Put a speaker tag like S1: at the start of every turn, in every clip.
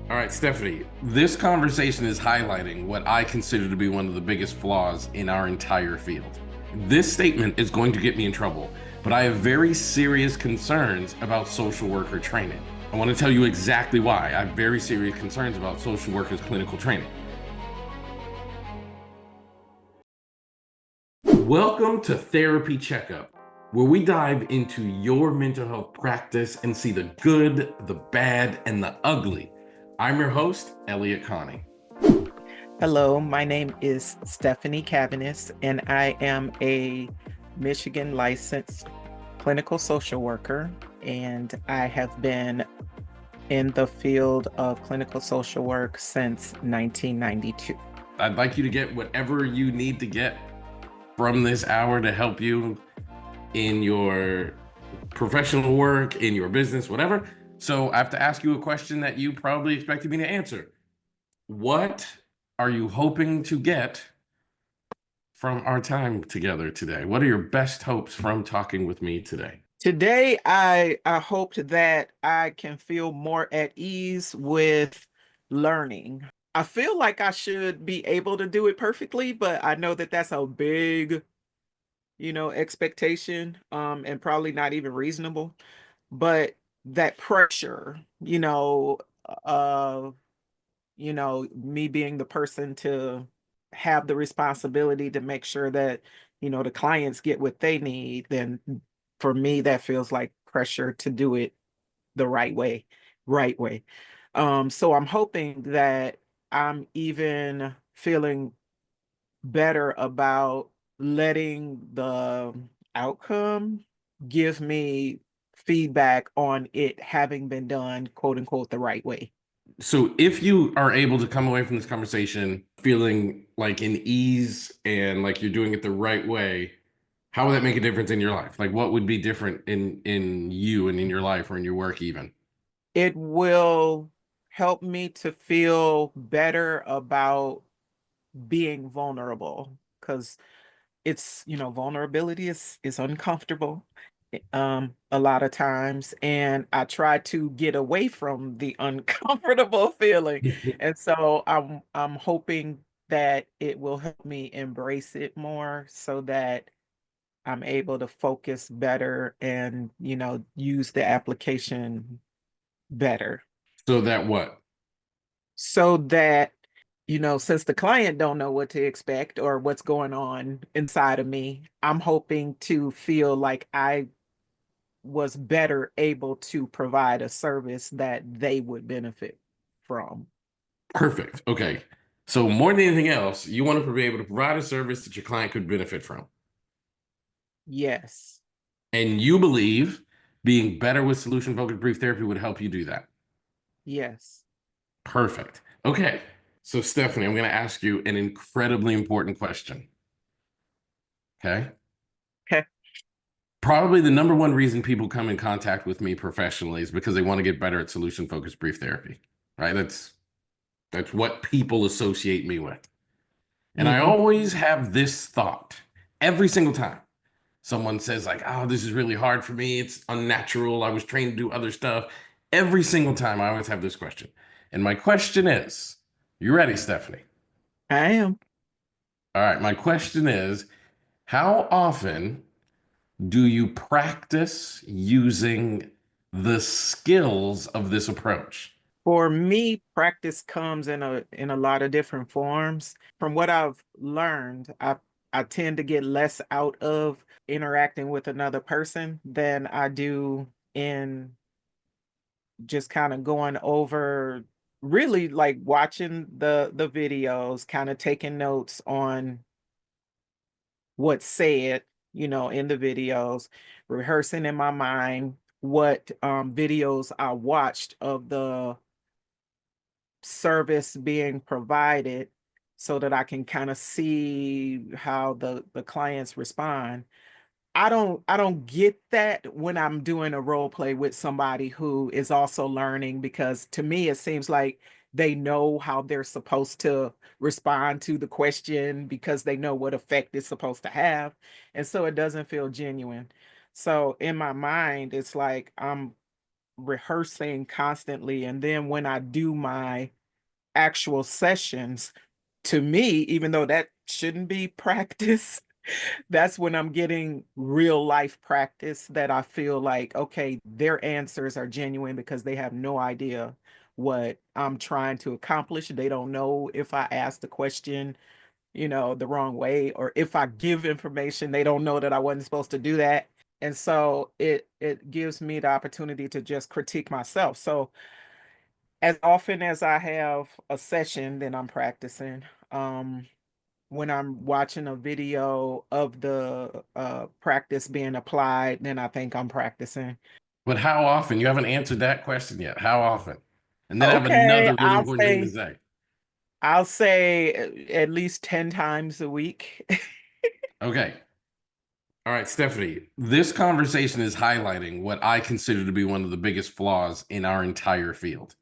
S1: All right, Stephanie, this conversation is highlighting what I consider to be one of the biggest flaws in our entire field. This statement is going to get me in trouble, but I have very serious concerns about social worker training. I want to tell you exactly why I have very serious concerns about social workers' clinical training. Welcome to Therapy Checkup, where we dive into your mental health practice and see the good, the bad, and the ugly. I'm your host, Elliot Connie.
S2: Hello, my name is Stephanie Cavanis, and I am a Michigan licensed clinical social worker, and I have been in the field of clinical social work since 1992.
S1: I'd like you to get whatever you need to get from this hour to help you in your professional work, in your business, whatever. So I have to ask you a question that you probably expected me to answer. What are you hoping to get from our time together today? What are your best hopes from talking with me today?
S2: Today, I hoped that I can feel more at ease with learning. I feel like I should be able to do it perfectly, but I know that that's a big expectation, and probably not even reasonable. But that pressure, of, me being the person to have the responsibility to make sure that, the clients get what they need, then for me, that feels like pressure to do it the right way. So I'm hoping that I'm even feeling better about letting the outcome give me feedback on it having been done, quote unquote, the right way.
S1: So if you are able to come away from this conversation feeling like in ease and like you're doing it the right way, how would that make a difference in your life? Like what would be different in you and in your life or in your work even?
S2: It will help me to feel better about being vulnerable because vulnerability is uncomfortable a lot of times, and I try to get away from the uncomfortable feeling. And so I'm hoping that it will help me embrace it more so that I'm able to focus better and, use the application better.
S1: So that what?
S2: So that, since the client don't know what to expect or what's going on inside of me, I'm hoping to feel like I was better able to provide a service that they would benefit from.
S1: Perfect. Okay. So more than anything else, you want to be able to provide a service that your client could benefit from.
S2: Yes.
S1: And you believe being better with solution focused brief therapy would help you do that.
S2: Yes.
S1: Perfect. Okay. So, Stephanie, I'm going to ask you an incredibly important question. Okay.
S2: Okay.
S1: Probably the number one reason people come in contact with me professionally is because they want to get better at solution focused brief therapy, right? That's what people associate me with. And I
S2: Hmm.
S1: always have this thought every single time someone says like, "Oh, this is really hard for me. It's unnatural. I was trained to do other stuff." Every single time I always have this question. And my question is, you ready, Stephanie?
S2: I am.
S1: All right, my question is, how often do you practice using the skills of this approach?
S2: For me, practice comes in a lot of different forms. From what I've learned, I tend to get less out of interacting with another person than I do in just kind of going over, really like watching the videos, kind of taking notes on what's said, in the videos, rehearsing in my mind what videos I watched of the service being provided so that I can kind of see how the clients respond. I don't get that when I'm doing a role play with somebody who is also learning, because to me it seems like they know how they're supposed to respond to the question because they know what effect it's supposed to have. And so it doesn't feel genuine. So in my mind, it's like rehearsing constantly. And then when I do my actual sessions, to me, even though that shouldn't be practice, that's when I'm getting real life practice that I feel like, okay, their answers are genuine because they have no idea what I'm trying to accomplish. They don't know if I asked the question, the wrong way, or if I give information, they don't know that I wasn't supposed to do that. And so it gives me the opportunity to just critique myself. So as often as I have a session, then I'm practicing. When I'm watching a video of the practice being applied, then I think I'm practicing.
S1: But how often? You haven't answered that question yet. How often? And then I have
S2: Okay,
S1: another really important thing to say.
S2: I'll say at least 10 times a week.
S1: Okay. All right, Stephanie, this conversation is highlighting what I consider to be one of the biggest flaws in our entire field.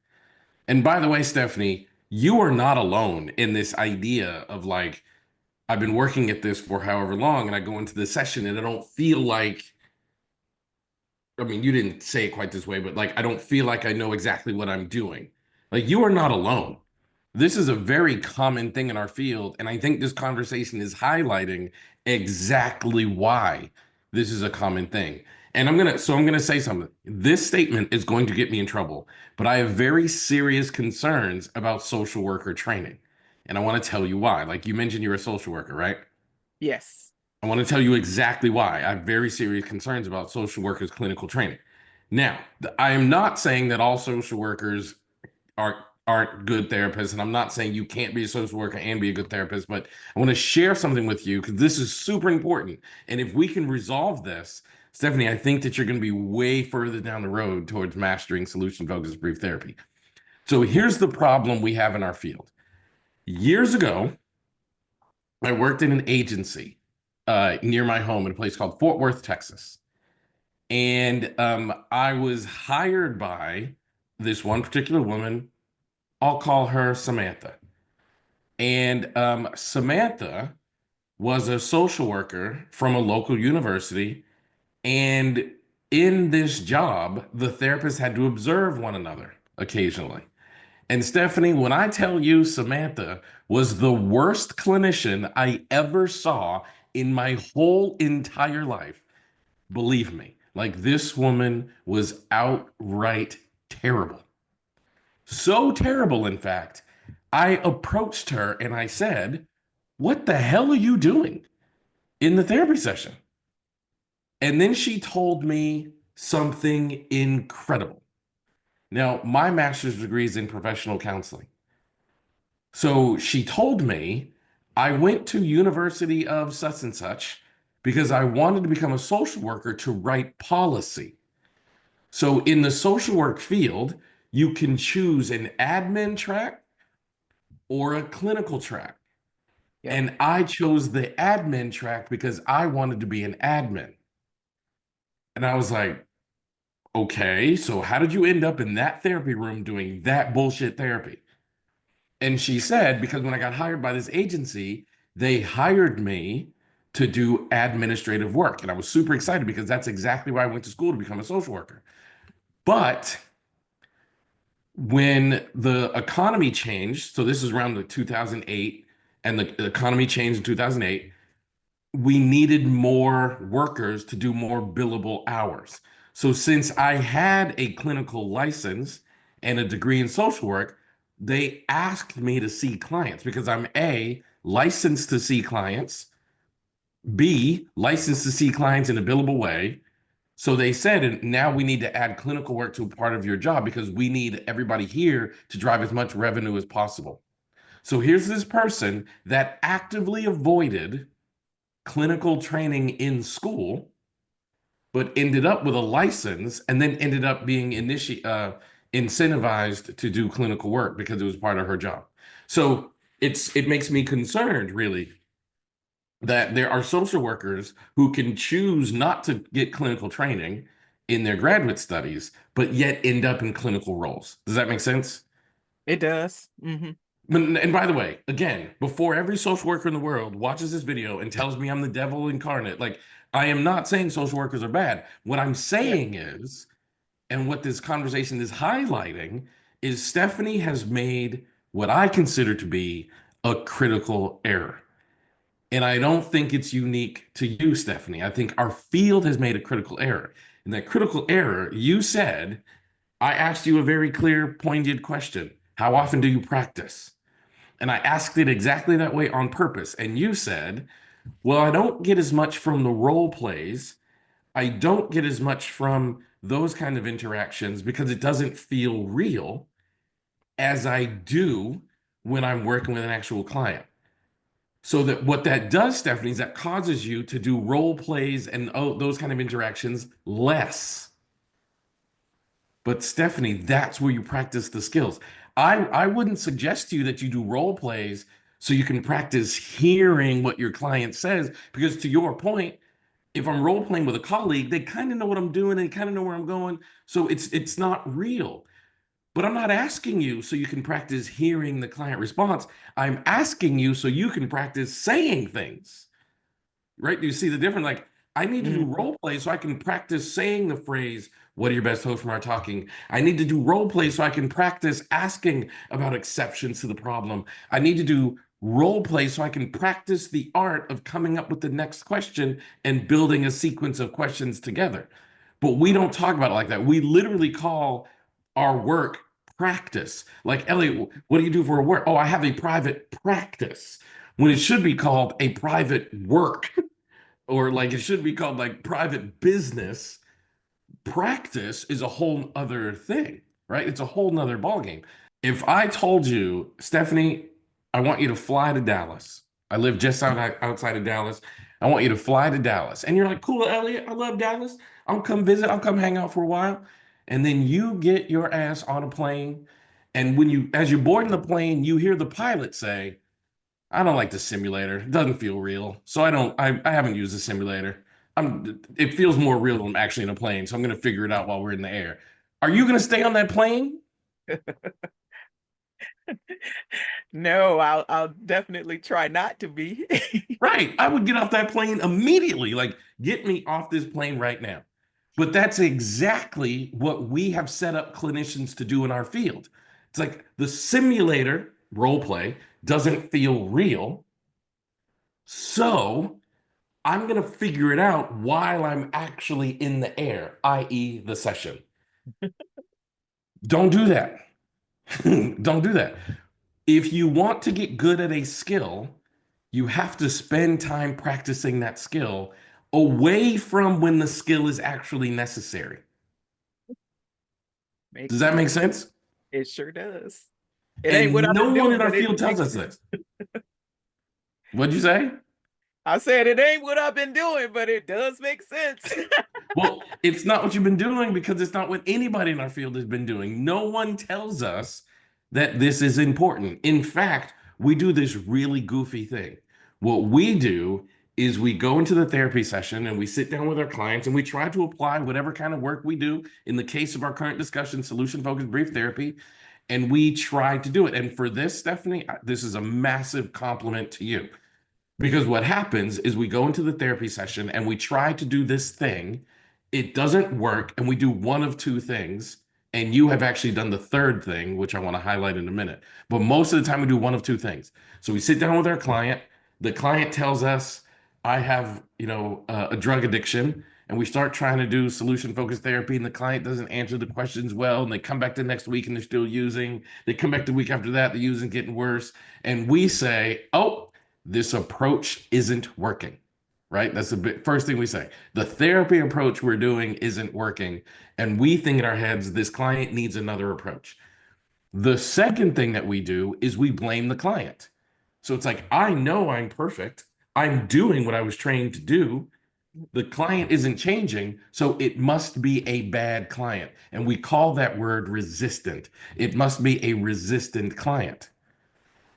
S1: And by the way, Stephanie, you are not alone in this idea of like, I've been working at this for however long, and I go into the session and I don't feel like, I mean, you didn't say it quite this way, but like, I don't feel like I know exactly what I'm doing. Like, you are not alone. This is a very common thing in our field. And I think this conversation is highlighting exactly why this is a common thing. And I'm gonna say something. This statement is going to get me in trouble, but I have very serious concerns about social worker training. And I want to tell you why. Like you mentioned, you're a social worker, right?
S2: Yes.
S1: I want to tell you exactly why. I have very serious concerns about social workers' clinical training. Now, I am not saying that all social workers aren't good therapists, and I'm not saying you can't be a social worker and be a good therapist, but I want to share something with you because this is super important. And if we can resolve this, Stephanie, I think that you're going to be way further down the road towards mastering solution-focused brief therapy. So here's the problem we have in our field. Years ago, I worked in an agency near my home in a place called Fort Worth, Texas. And I was hired by this one particular woman. I'll call her Samantha. And Samantha was a social worker from a local university. And in this job, the therapists had to observe one another occasionally. And Stephanie, when I tell you Samantha was the worst clinician I ever saw in my whole entire life, believe me, like this woman was outright terrible. So terrible, in fact, I approached her and I said, "What the hell are you doing in the therapy session?" And then she told me something incredible. Now, my master's degree is in professional counseling. So she told me I went to University of such and such because I wanted to become a social worker to write policy. So in the social work field, you can choose an admin track or a clinical track.
S2: Yep.
S1: And I chose the admin track because I wanted to be an admin. And I was like, okay, so how did you end up in that therapy room doing that bullshit therapy? And she said, because when I got hired by this agency, they hired me to do administrative work. And I was super excited because that's exactly why I went to school to become a social worker. But when the economy changed, so this is around the 2008, and the economy changed in 2008, we needed more workers to do more billable hours. So since I had a clinical license and a degree in social work, they asked me to see clients because I'm A, licensed to see clients, B, licensed to see clients in a billable way. So they said, and now we need to add clinical work to a part of your job because we need everybody here to drive as much revenue as possible. So here's this person that actively avoided clinical training in school, but ended up with a license and then ended up being incentivized to do clinical work because it was part of her job. So it makes me concerned, really, that there are social workers who can choose not to get clinical training in their graduate studies, but yet end up in clinical roles. Does that make sense?
S2: It does.
S1: And by the way, again, before every social worker in the world watches this video and tells me I'm the devil incarnate, like I am not saying social workers are bad. What I'm
S2: Yeah.
S1: saying is And what this conversation is highlighting is Stephanie has made what I consider to be a critical error. And I don't think it's unique to you, Stephanie. I think our field has made a critical error. And that critical error, you said, I asked you a very clear, pointed question. How often do you practice? And I asked it exactly that way on purpose. And you said, well, I don't get as much from the role plays. I don't get as much from those kind of interactions because it doesn't feel real as I do when I'm working with an actual client. So that what that does, Stephanie, is that causes you to do role plays and those kind of interactions less. But Stephanie, that's where you practice the skills. I wouldn't suggest to you that you do role plays so you can practice hearing what your client says, because to your point, if I'm role playing with a colleague, they kind of know what I'm doing and kind of know where I'm going. So it's not real. But I'm not asking you so you can practice hearing the client response. I'm asking you so you can practice saying things. Right? Do you see the difference? Like, I need to do
S2: Mhm.
S1: role play so I can practice saying the phrase, what are your best hopes from our talking? I need to do role play so I can practice asking about exceptions to the problem. I need to do role play so I can practice the art of coming up with the next question and building a sequence of questions together. But we don't talk about it like that. We literally call our work practice. Like, Elliot, what do you do for a work? Oh, I have a private practice, when it should be called a private work. Or like it should be called like private business. Practice is a whole other thing, right? It's a whole nother ballgame. If I told you, Stephanie, I want you to fly to Dallas. I live just outside of Dallas. I want you to fly to Dallas. And you're like, cool, Elliot, I love Dallas. I'll come visit. I'll come hang out for a while. And then you get your ass on a plane. And as you're boarding the plane, you hear the pilot say, I don't like the simulator. It doesn't feel real. So I haven't used the simulator. It feels more real when I'm actually in a plane. So I'm gonna figure it out while we're in the air. Are you gonna stay on that plane?
S2: No, I'll definitely try not to be.
S1: Right. I would get off that plane immediately. Like, get me off this plane right now. But that's exactly what we have set up clinicians to do in our field. It's like the simulator role play doesn't feel real. So I'm going to figure it out while I'm actually in the air, i.e., the session. Don't do that. Don't do that. If you want to get good at a skill, you have to spend time practicing that skill away from when the skill is actually necessary. Does
S2: Makes
S1: that
S2: sense.
S1: make sense?
S2: It sure does. It ain't what
S1: And
S2: I've
S1: no
S2: been
S1: one
S2: doing,
S1: in our
S2: but it
S1: field tells
S2: makes
S1: us
S2: sense.
S1: this. What'd you say?
S2: I said it ain't what I've been doing, but it does make sense.
S1: Well, it's not what you've been doing because it's not what anybody in our field has been doing. No one tells us that this is important. In fact, we do this really goofy thing. What we do is we go into the therapy session and we sit down with our clients and we try to apply whatever kind of work we do. In the case of our current discussion, solution focused brief therapy, and we try to do it. And for this, Stephanie, this is a massive compliment to you. Because what happens is we go into the therapy session and we try to do this thing. It doesn't work, and we do one of two things. And you have actually done the third thing, which I want to highlight in a minute. But most of the time, we do one of two things. So we sit down with our client. The client tells us, "I have, a drug addiction," and we start trying to do solution-focused therapy, and the client doesn't answer the questions well, and they come back the next week and they're still using. They come back the week after that, the using getting worse, and we say, "Oh, this approach isn't working," right? That's the first thing we say. The therapy approach we're doing isn't working. And we think in our heads, this client needs another approach. The second thing that we do is we blame the client. So it's like, I know I'm perfect. I'm doing what I was trained to do. The client isn't changing. So it must be a bad client. And we call that word resistant. It must be a resistant client.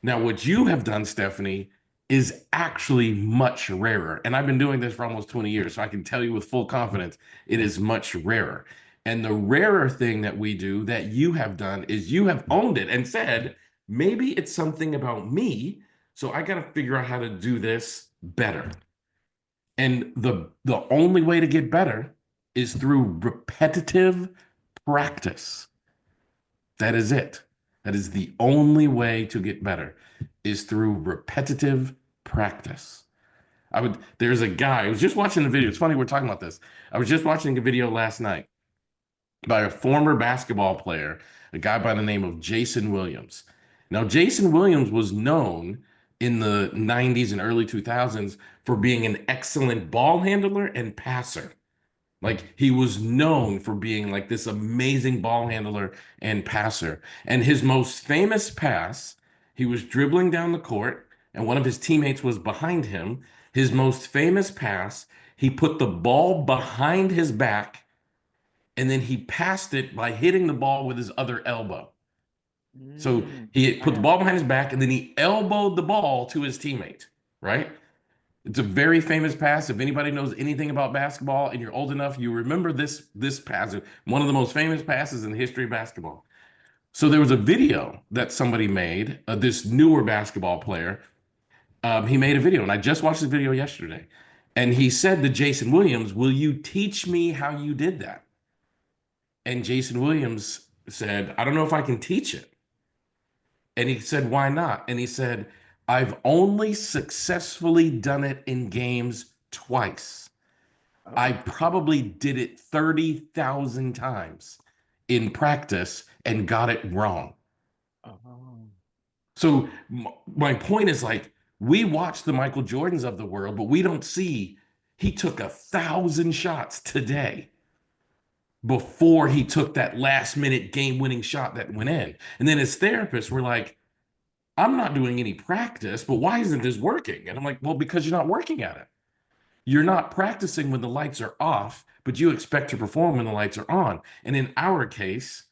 S1: Now, what you have done, Stephanie, is actually much rarer. And I've been doing this for almost 20 years, so I can tell you with full confidence it is much rarer. And the rarer thing that we do that you have done is you have owned it and said, maybe it's something about me. So I got to figure out how to do this better. And the only way to get better is through repetitive practice. That is it. That is the only way to get better is through repetitive practice. There's a guy, I was just watching the video. It's funny we're talking about this. I was just watching a video last night by a former basketball player, a guy by the name of Jason Williams. Now, Jason Williams was known in the 90s and early 2000s for being an excellent ball handler and passer. Like he was known for being like this amazing ball handler and passer. And his most famous pass, he was dribbling down the court and one of his teammates was behind him. His most famous pass, he put the ball behind his back and then he passed it by hitting the ball with his other elbow. So
S2: Mm,
S1: he
S2: I
S1: put the
S2: have.
S1: ball behind his back and then he elbowed the ball to his teammate, right? It's a very famous pass. If anybody knows anything about basketball and you're old enough, you remember this pass, one of the most famous passes in the history of basketball. So there was a video that somebody made, this newer basketball player. He made a video, and I just watched the video yesterday. And he said to Jason Williams, "Will you teach me how you did that?" And Jason Williams said, "I don't know if I can teach it." And he said, "Why not?" And he said, "I've only successfully done it in games twice. I
S2: Oh,
S1: probably did it 30,000 times in practice and got it wrong."
S2: oh,
S1: So my point is like, we watch the Michael Jordans of the world, but we don't see he took 1,000 shots today before he took that last minute game winning shot that went in. And then as therapists, we're like, I'm not doing any practice, but why isn't this working? And I'm like, well, because you're not working at it. You're not practicing when the lights are off, but you expect to perform when the lights are on. And in our case,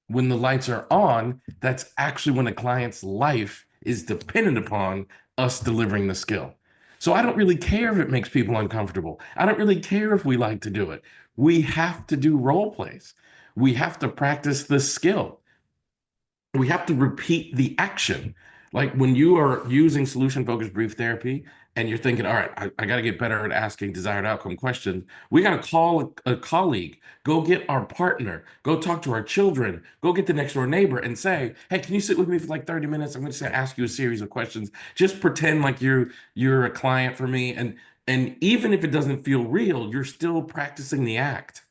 S1: when the lights are on, that's actually when a client's life is dependent upon us delivering the skill. So I don't really care if it makes people uncomfortable. I don't really care if we like to do it. We have to do role plays. We have to practice the skill. We have to repeat the action. Like when you are using solution focused brief therapy and you're thinking, all right, I got to get better at asking desired outcome questions, we got to call a colleague, go get our partner, go talk to our children, go get the next door neighbor and say, hey, can you sit with me for like 30 minutes? I'm just going to ask you a series of questions. Just pretend like you're a client for me. And even if it doesn't feel real, you're still practicing the act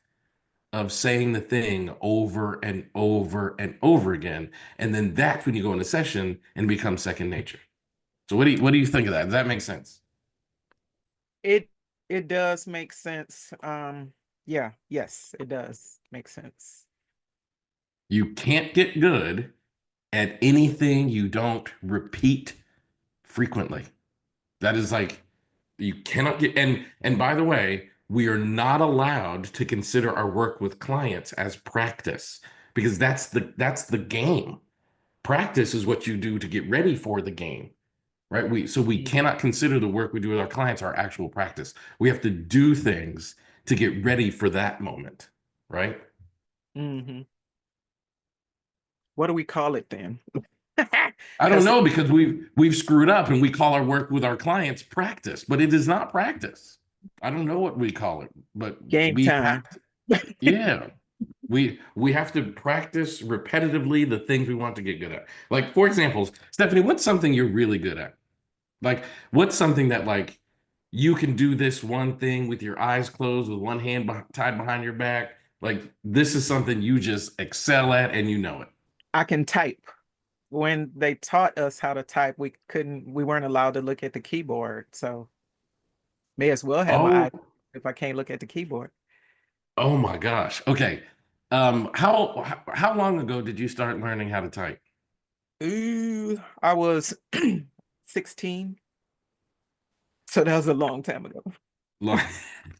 S1: of saying the thing over and over and over again. And then that's when you go into session and become second nature. So what do you think of that? Does that make sense?
S2: it it does make sense. Yeah, yes, it does make sense.
S1: You can't get good at anything you don't repeat frequently. That is like you cannot get and by the way, we are not allowed to consider our work with clients as practice because that's the game. Practice is what you do to get ready for the game, right? We
S2: Mm.
S1: cannot consider the work we do with our clients our actual practice. We have to do things to get ready for that moment, right?
S2: Hmm. What do we call it then?
S1: I don't
S2: Because
S1: know because we've screwed up and we call our work with our clients practice, but it is not practice. I don't know what we call it, but
S2: game
S1: we have
S2: time.
S1: to, yeah. We have to practice repetitively the things we want to get good at. Like for examples, Stephanie, what's something you're really good at? Like, what's something that like you can do this one thing with your eyes closed, with one hand tied behind your back? Like, this is something you just excel at and you know it.
S2: I can type. When they taught us how to type, we weren't allowed to look at the keyboard. So may as well have my
S1: Oh,
S2: eye if I can't look at the keyboard.
S1: oh my gosh. Okay. How long ago did you start learning how to type?
S2: Ooh, I was 16. So that was a long time ago.
S1: Like,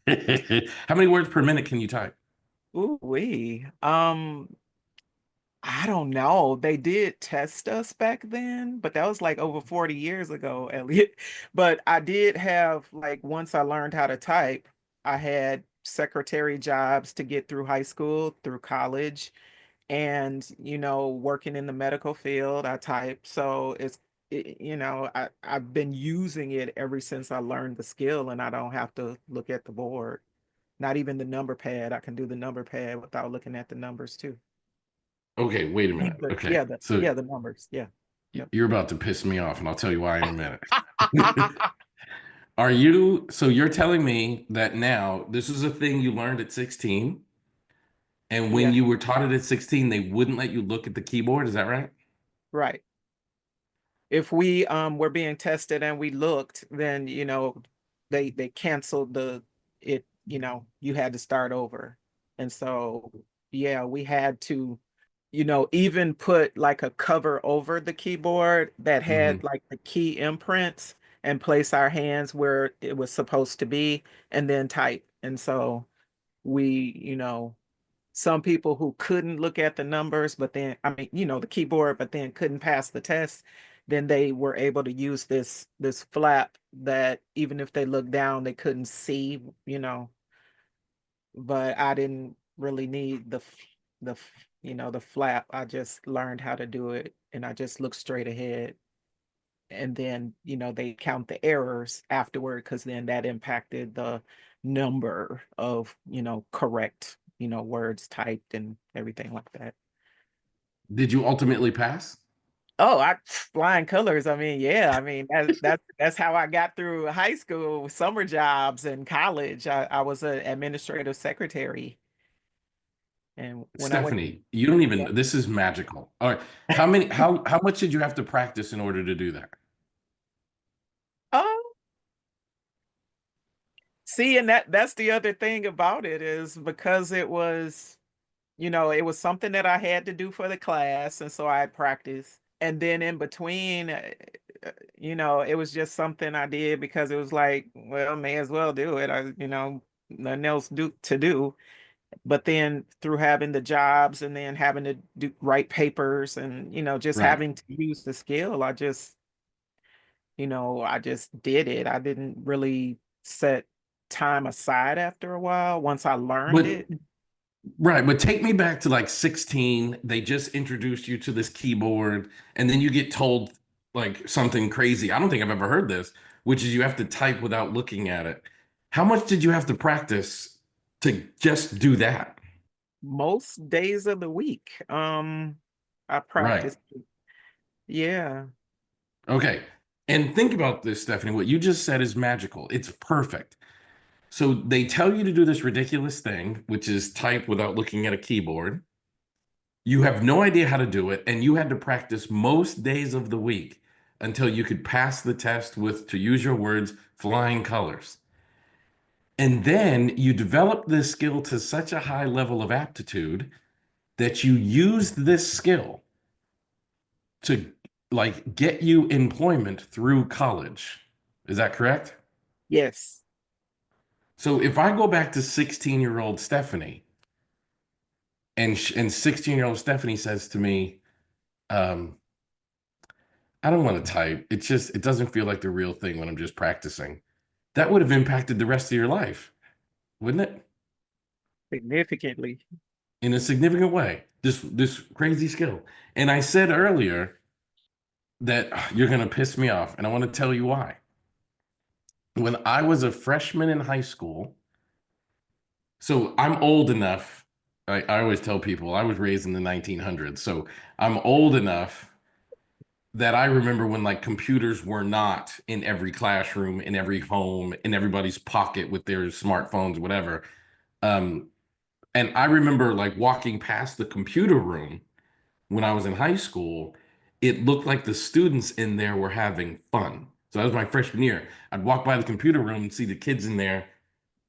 S1: how many words per minute can you type?
S2: Ooh, wee. I don't know. They did test us back then, but that was like over 40 years ago, Elliot. But I did have like once I learned how to type, I had secretary jobs to get through high school, through college, and working in the medical field, I type. So I've been using it ever since I learned the skill and I don't have to look at the board. Not even the number pad. I can do the number pad without looking at the numbers too.
S1: Okay, wait a minute. Okay, so
S2: The numbers. Yeah. Yep.
S1: you're about to piss me off, and I'll tell you why in a minute. So you're telling me that now this is a thing you learned at 16, and when
S2: Yeah.
S1: you were taught it at 16, they wouldn't let you look at the keyboard, is that right?
S2: Right. If we were being tested and we looked, then they canceled it, you had to start over. And so yeah, we had to, even put like a cover over the keyboard that
S1: Hmm.
S2: had like the key imprints and place our hands where it was supposed to be and then type. And so we, some people who couldn't look at the numbers, but then, I mean, the keyboard, but then couldn't pass the test, then they were able to use this flap that even if they looked down, they couldn't see, but I didn't really need the flap. I just learned how to do it and I just looked straight ahead. And then, they count the errors afterward because then that impacted the number of, correct, words typed and everything like that.
S1: Did you ultimately pass?
S2: Oh, I flying colors. I mean, yeah, I mean that's how I got through high school, summer jobs, and college. I was an administrative secretary, and when I went,
S1: Stephanie, you don't
S2: yeah.
S1: even, this is magical. All right. How much did you have to practice in order to do that?
S2: Oh, see, and that's the other thing about it is because it was, it was something that I had to do for the class, and so I had practiced. And then in between, it was just something I did because it was like, well, may as well do it. Nothing else to do. But then through having the jobs and then having to write papers and just
S1: Right.
S2: having to use the skill, I just did it. I didn't really set time aside after a while once I learned
S1: But
S2: it.
S1: right, but take me back to like 16. They just introduced you to this keyboard, and then you get told like something crazy. I don't think I've ever heard this, which is you have to type without looking at it. How much did you have to practice to just do that?
S2: Most days of the week, I
S1: Right.
S2: practiced. Yeah.
S1: Okay. And think about this, Stephanie. What you just said is magical. It's perfect. So they tell you to do this ridiculous thing, which is type without looking at a keyboard. You have no idea how to do it, and you had to practice most days of the week until you could pass the test with, to use your words, flying colors. And then you develop this skill to such a high level of aptitude that you use this skill to like get you employment through college. Is that correct?
S2: Yes.
S1: So if I go back to 16-year-old Stephanie and 16-year-old Stephanie says to me, um, I don't want to type. It doesn't feel like the real thing when I'm just practicing. That would have impacted the rest of your life, wouldn't it?
S2: Significantly.
S1: In a significant way. This crazy skill. And I said earlier that you're going to piss me off, and I want to tell you why. When I was a freshman in high school, so I'm old enough. I always tell people I was raised in the 1900s, so I'm old enough that I remember when like computers were not in every classroom, in every home, in everybody's pocket with their smartphones, whatever. Um, and I remember like walking past the computer room when I was in high school. It looked like the students in there were having fun. So that was my freshman year. I'd walk by the computer room and see the kids in there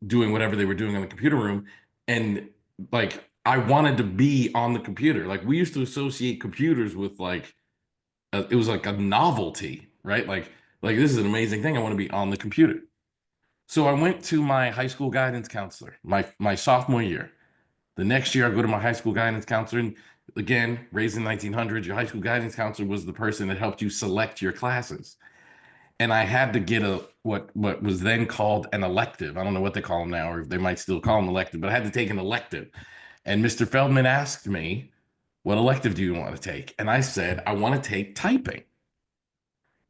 S1: doing whatever they were doing on the computer room. And like I wanted to be on the computer. Like we used to associate computers with like it was like a novelty, right? Like this is an amazing thing. I want to be on the computer. So I went to my high school guidance counselor, my sophomore year. The next year, I go to my high school guidance counselor, and again, raised in 1900, your high school guidance counselor was the person that helped you select your classes. And I had to get a what was then called an elective. I don't know what they call them now, or they might still call them elective, but I had to take an elective. And Mr. Feldman asked me, "What elective do you want to take?" And I said, "I want to take typing."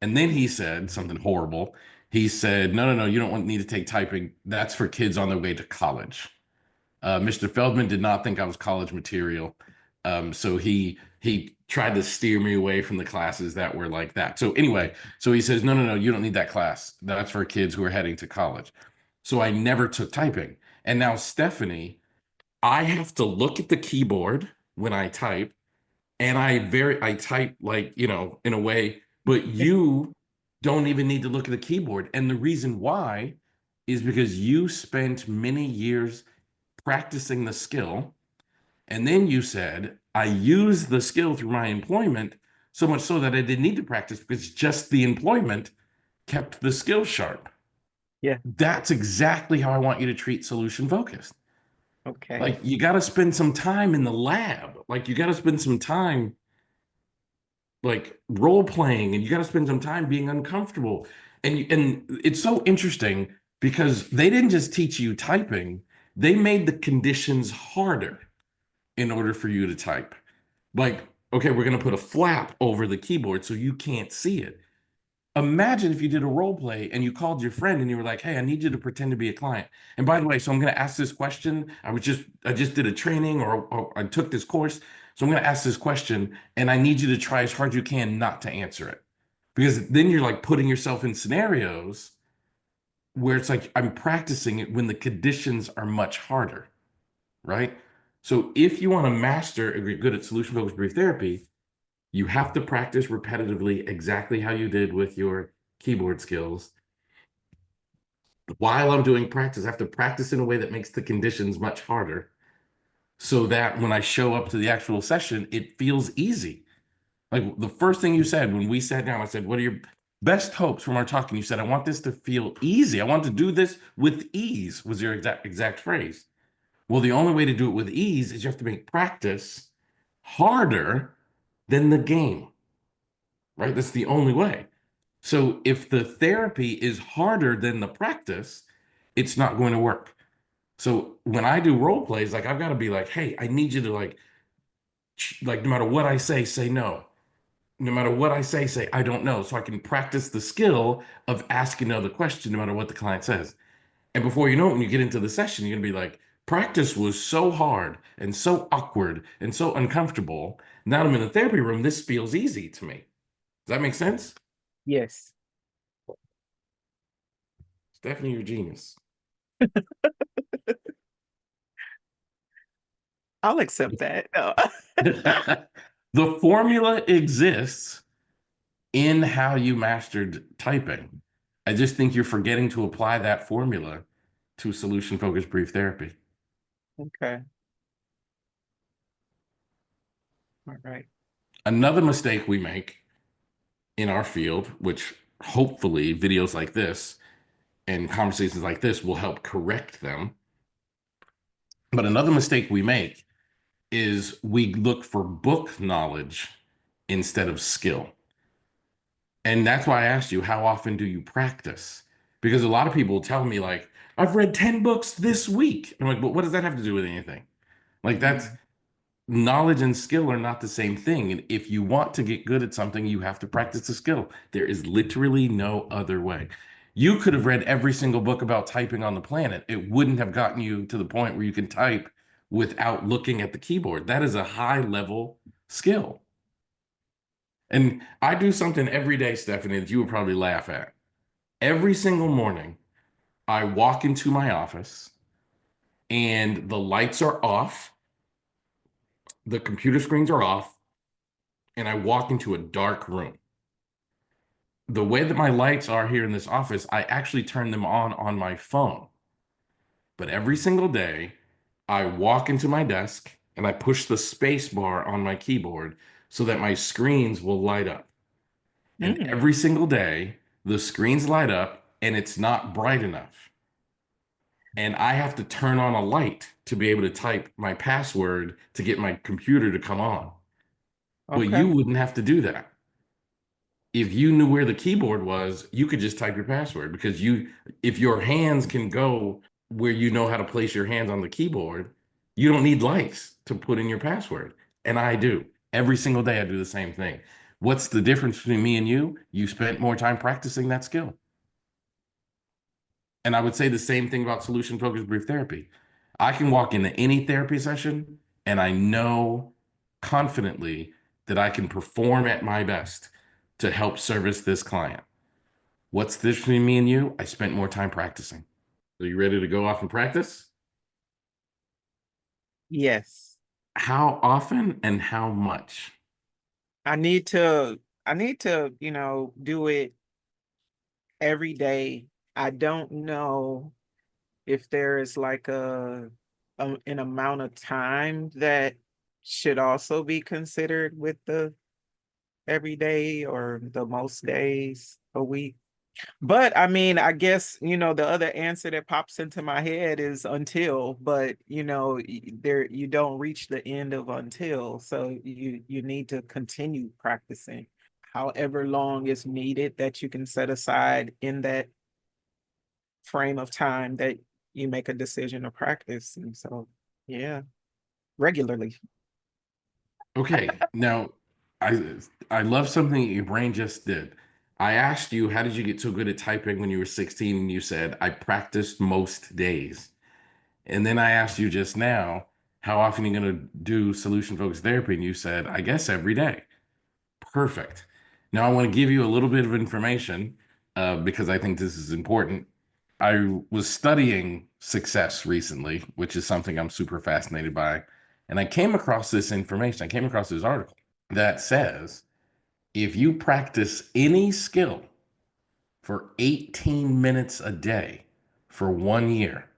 S1: And then he said something horrible. He said, no, no, no, you don't need to take typing. That's for kids on their way to college. Mr. Feldman did not think I was college material. So he tried to steer me away from the classes that were like that. So anyway, so he says, no, no, no, you don't need that class. That's for kids who are heading to college. So I never took typing. And now, Stephanie, I have to look at the keyboard when I type, and I type like, in a way, but you don't even need to look at the keyboard. And the reason why is because you spent many years practicing the skill. And then you said, I used the skill through my employment so much so that I didn't need to practice because just the employment kept the skill sharp.
S2: Yeah.
S1: That's exactly how I want you to treat solution focused.
S2: Okay.
S1: Like, you got to spend some time in the lab. Like, you got to spend some time like role playing, and you got to spend some time being uncomfortable. And it's so interesting because they didn't just teach you typing, they made the conditions harder in order for you to type. Like, okay, we're going to put a flap over the keyboard so you can't see it. Imagine if you did a role play and you called your friend and you were like, hey, I need you to pretend to be a client. And by the way, so I'm going to ask this question. I just did a training, or I took this course. So I'm going to ask this question and I need you to try as hard as you can not to answer it. Because then you're like putting yourself in scenarios where it's like I'm practicing it when the conditions are much harder, right? So if you want to master and get good at solution focused brief therapy, you have to practice repetitively exactly how you did with your keyboard skills. While I'm doing practice, I have to practice in a way that makes the conditions much harder so that when I show up to the actual session, it feels easy. Like the first thing you said when we sat down, I said, what are your best hopes from our talk? And you said, I want this to feel easy. I want to do this with ease, was your exact phrase. Well, the only way to do it with ease is you have to make practice harder than the game, right? That's the only way. So if the therapy is harder than the practice, it's not going to work. So when I do role plays, like I've got to be like, hey, I need you to like no matter what I say no. No matter what I say I don't know. So I can practice the skill of asking another question no matter what the client says. And before you know it, when you get into the session, you're gonna be like, practice was so hard and so awkward and so uncomfortable. Now that I'm in the therapy room, this feels easy to me. Does that make sense?
S2: Yes.
S1: Stephanie, you're a genius.
S2: I'll accept that. No.
S1: The formula exists in how you mastered typing. I just think you're forgetting to apply that formula to solution focused brief therapy.
S2: Okay. All right.
S1: Another mistake we make in our field, which hopefully videos like this and conversations like this will help correct them. But another mistake we make is we look for book knowledge instead of skill. And that's why I asked you, how often do you practice? Because a lot of people tell me, like, I've read 10 books this week. I'm like, but what does that have to do with anything? Like, that's
S2: Mhm.
S1: knowledge and skill are not the same thing. And if you want to get good at something, you have to practice the skill. There is literally no other way. You could have read every single book about typing on the planet. It wouldn't have gotten you to the point where you can type without looking at the keyboard. That is a high level skill. And I do something every day, Stephanie, that you would probably laugh at. Every single morning, I walk into my office and the lights are off, the computer screens are off, and I walk into a dark room. The way that my lights are here in this office, I actually turn them on my phone. But every single day, I walk into my desk and I push the space bar on my keyboard so that my screens will light up. And
S2: Mm.
S1: every single day, the screens light up and it's not bright enough. And I have to turn on a light to be able to type my password to get my computer to come on. But you
S2: Okay.
S1: wouldn't have to do that. If you knew where the keyboard was, you could just type your password because if your hands can go where you know how to place your hands on the keyboard, you don't need lights to put in your password. And I do. Every single day I do the same thing. What's the difference between me and you? You spent more time practicing that skill. And I would say the same thing about solution focused brief therapy. I can walk into any therapy session and I know confidently that I can perform at my best to help service this client. What's this between me and you? I spent more time practicing. Are you ready to go off and practice?
S2: Yes.
S1: How often and how much?
S2: I need to do it every day. I don't know if there is like an amount of time that should also be considered with the every day or the most days a week. But I mean, I guess, the other answer that pops into my head is until, but there you don't reach the end of until. So you need to continue practicing however long is needed that you can set aside in that frame of time that you make a decision to practice. And so, yeah, regularly.
S1: Okay, now I I love something that your brain just did. I asked you, how did you get so good at typing when you were 16? And you said, I practiced most days. And then I asked you just now, how often are you going to do solution focused therapy? And you said, I guess every day. Perfect. Now I want to give you a little bit of information because I think this is important. I was studying success recently, which is something I'm super fascinated by. And I came across this information. I came across this article that says if you practice any skill for 18 minutes a day for 1 year,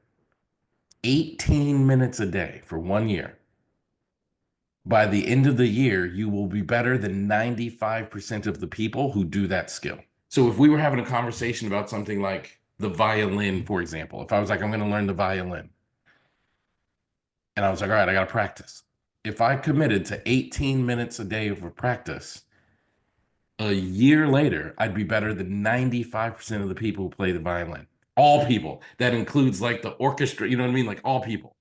S1: 18 minutes a day for 1 year, by the end of the year, you will be better than 95% of the people who do that skill. So if we were having a conversation about something like the violin, for example, if I was like, I'm going to learn the violin, and I was like, all right, I got to practice. If I committed to 18 minutes a day of practice, a year later, I'd be better than 95% of the people who play the violin. All people. That includes like the orchestra, you know what I mean? Like all people.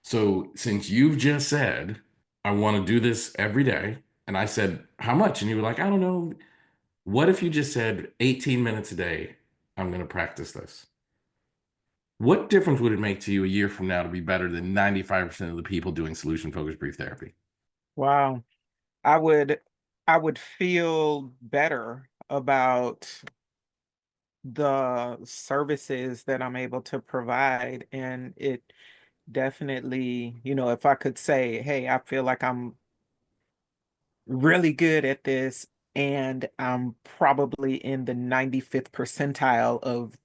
S1: So since you've just said, I want to do this every day, and I said, how much? And you were like, I don't know. What if you just said 18 minutes a day, I'm going to practice this? What difference would it make to you a year from now to be better than 95% of the people doing solution focused brief therapy?
S2: Wow. I would I would feel better about the services that I'm able to provide. And it definitely, if I could say, hey, I feel like I'm really good at this and I'm probably in the 95th percentile of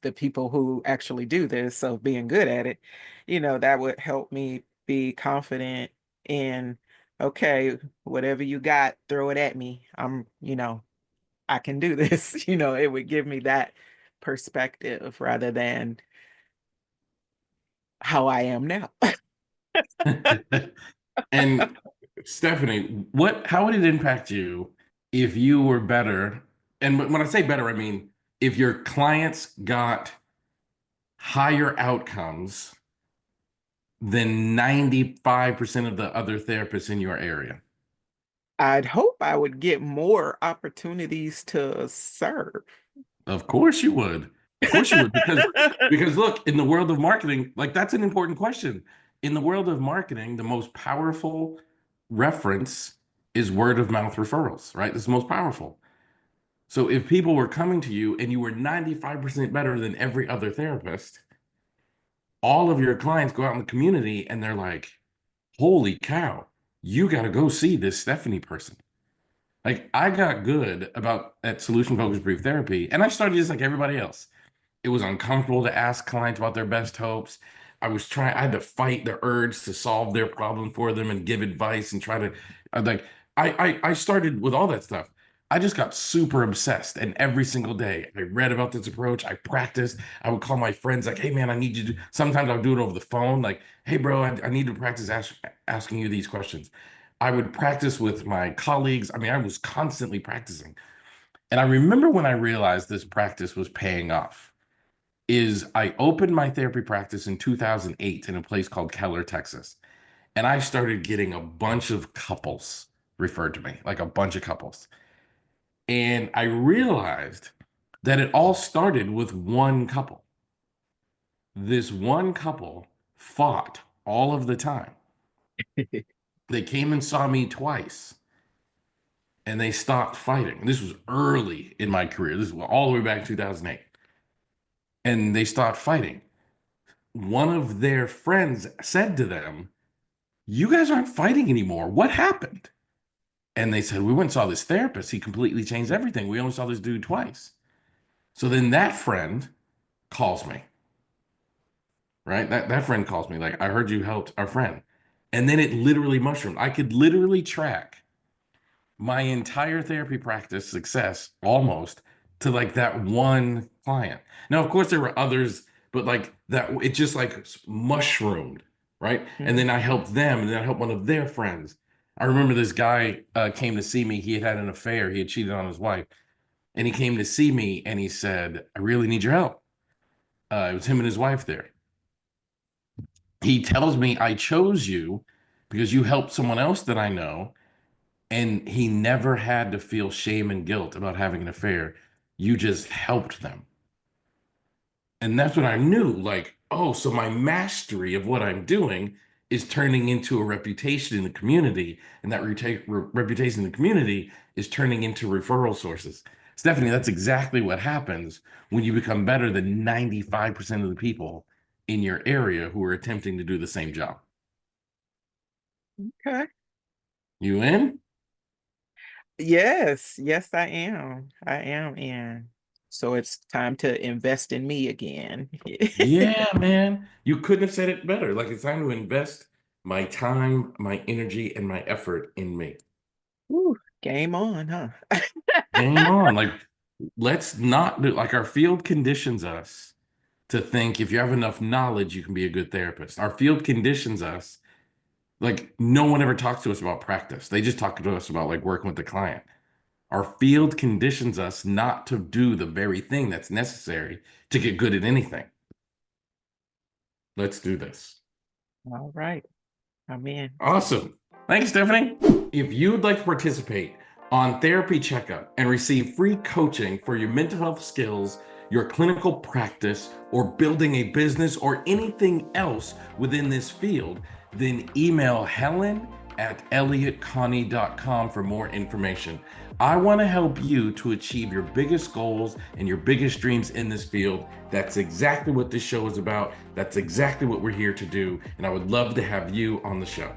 S2: the people who actually do this, so being good at it, that would help me be confident in, okay, whatever you got, throw it at me. I can do this. It would give me that perspective rather than how I am now.
S1: And Stephanie, how would it impact you if you were better? And when I say better, I mean if your clients got higher outcomes than 95% of the other therapists in your area.
S2: I'd hope I would get more opportunities to serve.
S1: Of course you would. Of course you would, because look, in the world of marketing, like that's an important question. In the world of marketing, the most powerful reference is word of mouth referrals, right? This is the most powerful. So if people were coming to you and you were 95% better than every other therapist, all of your clients go out in the community and they're like, holy cow, you got to go see this Stephanie person. Like I got good about at solution focused brief therapy, and I started just like everybody else. It was uncomfortable to ask clients about their best hopes. I had to fight the urge to solve their problem for them and give advice and try to, like, I started with all that stuff. I just got super obsessed. And every single day I read about this approach. I practiced. I would call my friends, like, hey, man, I need you to, sometimes I'll do it over the phone. Like, hey, bro, I need to practice asking you these questions. I would practice with my colleagues. I mean, I was constantly practicing. And I remember when I realized this practice was paying off is I opened my therapy practice in 2008 in a place called Keller, Texas. And I started getting a bunch of couples referred to me, like a bunch of couples. And I realized that it all started with one couple. This one couple fought all of the time. They came and saw me twice and they stopped fighting. This was early in my career. This was all the way back in 2008. And they stopped fighting. One of their friends said to them, "You guys aren't fighting anymore. What happened?" And they said, "We went and saw this therapist. He completely changed everything. We only saw this dude twice." So then that friend calls me, right? That friend calls me, like, "I heard you helped our friend." And then it literally mushroomed. I could literally track my entire therapy practice success almost to like that one client. Now, of course, there were others, but like that, it just like mushroomed, right? And then I helped them, and then I helped one of their friends. I remember this guy came to see me. He had had an affair. He had cheated on his wife, and he came to see me, and he said, "I really need your help." It was him and his wife there. He tells me, "I chose you because you helped someone else that I know, and he never had to feel shame and guilt about having an affair. You just helped them." And that's when I knew, like, oh, so my mastery of what I'm doing is turning into a reputation in the community. And that reputation in the community is turning into referral sources. Stephanie, that's exactly what happens when you become better than 95% of the people in your area who are attempting to do the same job.
S2: Okay.
S1: You in?
S2: Yes, yes, I am. I am in. So it's time to invest in me again.
S1: Yeah, man. You couldn't have said it better. Like, it's time to invest my time, my energy, and my effort in me.
S2: Woo, game on, huh?
S1: Game on. Like, let's not do, like, our field conditions us to think if you have enough knowledge, you can be a good therapist. Our field conditions us, like, no one ever talks to us about practice. They just talk to us about like working with the client. Our field conditions us not to do the very thing that's necessary to get good at anything. Let's do this.
S2: All right, I'm in.
S1: Awesome. Thanks, Stephanie. If you'd like to participate on Therapy Checkup and receive free coaching for your mental health skills, your clinical practice, or building a business or anything else within this field, then email helen@elliottconnie.com for more information. I want to help you to achieve your biggest goals and your biggest dreams in this field. That's exactly what this show is about. That's exactly what we're here to do. And I would love to have you on the show.